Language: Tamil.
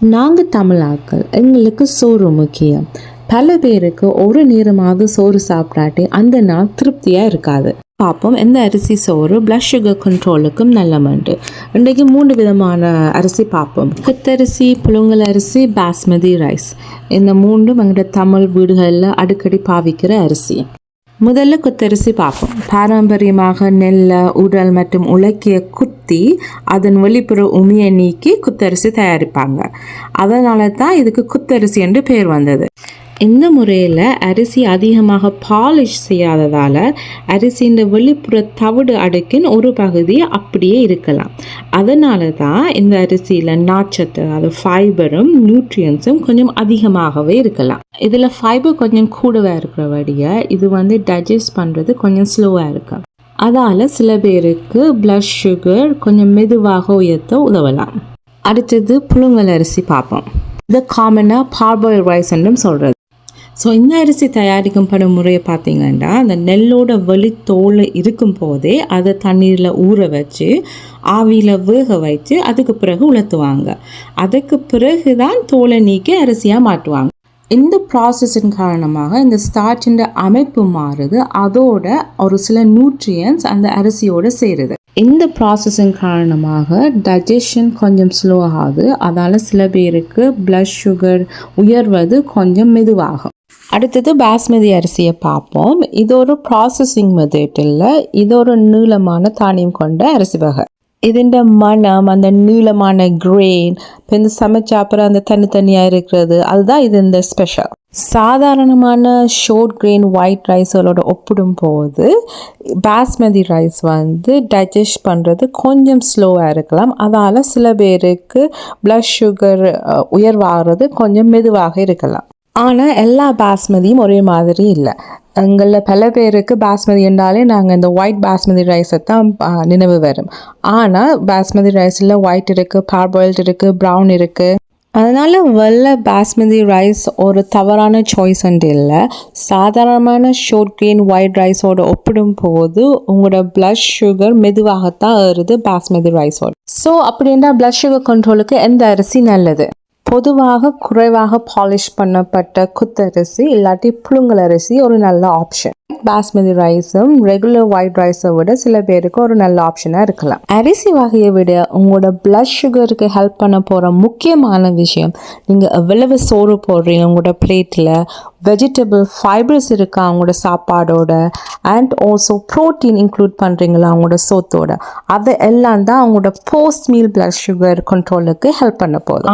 நாங்கள் தமிழாக்கள் எங்களுக்கு சோறு முக்கியம். பல பேருக்கு ஒரு நேரமாவது சோறு சாப்பிடாட்டி அந்த நாள் திருப்தியாக இருக்காது. பார்ப்போம் எந்த அரிசி சோறு பிளட் சுகர் கண்ட்ரோலுக்கும் நல்லமண்டு. இன்றைக்கு 3 விதமான அரிசி பார்ப்போம். குத்தரிசி, புழுங்கல் அரிசி, பாஸ்மதி ரைஸ். இந்த 3ம் எங்களோட தமிழ் வீடுகளில் அடிக்கடி பாவிக்கிற அரிசி. முதல்ல குத்தரிசி பார்ப்போம். பாரம்பரியமாக நெல்லை, உடல் மற்றும் உலக்கைய குத்தி அதன் வெளிப்புற உமியை நீக்கி குத்தரிசி தயாரிப்பாங்க. அதனால தான் இதுக்கு குத்தரிசி என்று பேர் வந்தது. இந்த முறையில் அரிசி அதிகமாக பாலிஷ் செய்யாததால் அரிசியின் வெளிப்புற தவிடு அடுக்கின் ஒரு பகுதி அப்படியே இருக்கலாம். அதனால தான் இந்த அரிசியில் நார்ச்சத்து, அது ஃபைபரும் நியூட்ரியன்ஸும் கொஞ்சம் அதிகமாகவே இருக்கலாம். இதில் ஃபைபர் கொஞ்சம் கூடவே இருக்கிறபடியே இது டைஜஸ்ட் பண்ணுறது கொஞ்சம் ஸ்லோவாக இருக்கும். அதால் சில பேருக்கு பிளட் சுகர் கொஞ்சம் மெதுவாக உயர்த்த உதவலாம். அடுத்தது புழுங்கல் அரிசி பார்ப்போம். இது காமனாக பார்பாயில் ரைஸ் என்றும் சொல்கிறது. ஸோ இந்த அரிசி தயாரிக்கப்படும் முறையை பார்த்தீங்கன்னா, அந்த நெல்லோட வெளித்தோல் இருக்கும் போதே அதை தண்ணீரில் ஊற வச்சு ஆவியில் வேக வச்சு அதுக்கு பிறகு உலர்த்துவாங்க. அதுக்கு பிறகு தான் தோலை நீக்கி அரிசியாக மாட்டுவாங்க. இந்த ப்ராசஸின் காரணமாக இந்த ஸ்டார்ச்சின் அமைப்பு மாறுது. அதோட ஒரு சில நியூட்ரியன்ஸ் அந்த அரிசியோடு சேருது. இந்த ப்ராசஸின் காரணமாக டைஜஷன் கொஞ்சம் ஸ்லோ ஆகுது. அதால் சில பேருக்கு பிளட் சுகர் உயர்வது கொஞ்சம் மெதுவாகும். அடுத்தது பாஸ்மதி அரிசியை பார்ப்போம். இது ஒரு ப்ராசஸிங் மெத்தட் இல்லை, இது ஒரு நீளமான தானியம் கொண்ட அரிசி வகை. இதுண்ட மனம், அந்த நீளமான கிரெயின், இப்போ இந்த சமைச்ச அப்புறம் அந்த தனித்தனியாக இருக்கிறது, அதுதான் இது இந்த ஸ்பெஷல். சாதாரணமான ஷோர்ட் கிரெயின் ஒயிட் ரைஸோட ஒப்பிடும் போது பாஸ்மதி ரைஸ் டைஜஸ்ட் பண்ணுறது கொஞ்சம் ஸ்லோவாக இருக்கலாம். அதால் சில பேருக்கு பிளட் சுகர் உயர்வாகிறது கொஞ்சம் மெதுவாக இருக்கலாம். ஆனால் எல்லா பாஸ்மதியும் ஒரே மாதிரி இல்லை. எங்களில் பல பேருக்கு பாஸ்மதி என்றாலே நாங்கள் இந்த ஒயிட் பாஸ்மதி ரைஸை தான் நினைவு வரும். ஆனால் பாஸ்மதி ரைஸில் ஒயிட் இருக்குது, பார்பாயில்டு இருக்குது, ப்ரௌன் இருக்குது. அதனால் வெள்ளை பாஸ்மதி ரைஸ் ஒரு தவறான சாய்ஸ் ஒன்று இல்லை. சாதாரணமான ஷோர்ட் கிரெயின் ஒயிட் ரைஸோடு ஒப்பிடும் போது உங்களோட பிளட் சுகர் மெதுவாகத்தான் ஏறுது பாஸ்மதி ரைஸோடு. ஸோ அப்படின்னா பிளட் சுகர் கண்ட்ரோலுக்கு எந்த அரிசி நல்லது? பொதுவாக குறைவாக பாலிஷ் பண்ணப்பட்ட குத்தரிசி இல்லாட்டி புழுங்கல் அரிசி ஒரு நல்ல ஆப்ஷன். பாஸ்மதி ரைஸும் ரெகுலர் ஒயிட் ரைஸை விட சில பேருக்கு ஒரு நல்ல ஆப்ஷனாக இருக்கலாம். அரிசி வகையை விட உங்களோட பிளட் சுகருக்கு ஹெல்ப் பண்ண போகிற முக்கியமான விஷயம், நீங்கள் எவ்வளவு சோறு போடுறீங்க உங்களோட பிளேட்டில், வெஜிடபிள் ஃபைபர்ஸ் இருக்கா அவங்களோட சாப்பாடோட, அண்ட் ஆல்சோ ப்ரோட்டீன் இன்க்ளூட் பண்ணுறீங்களா அவங்களோட சோத்தோட, அது எல்லாம் தான் அவங்களோட போஸ்ட் மீல் பிளட் சுகர் கண்ட்ரோலுக்கு ஹெல்ப் பண்ண போகுது.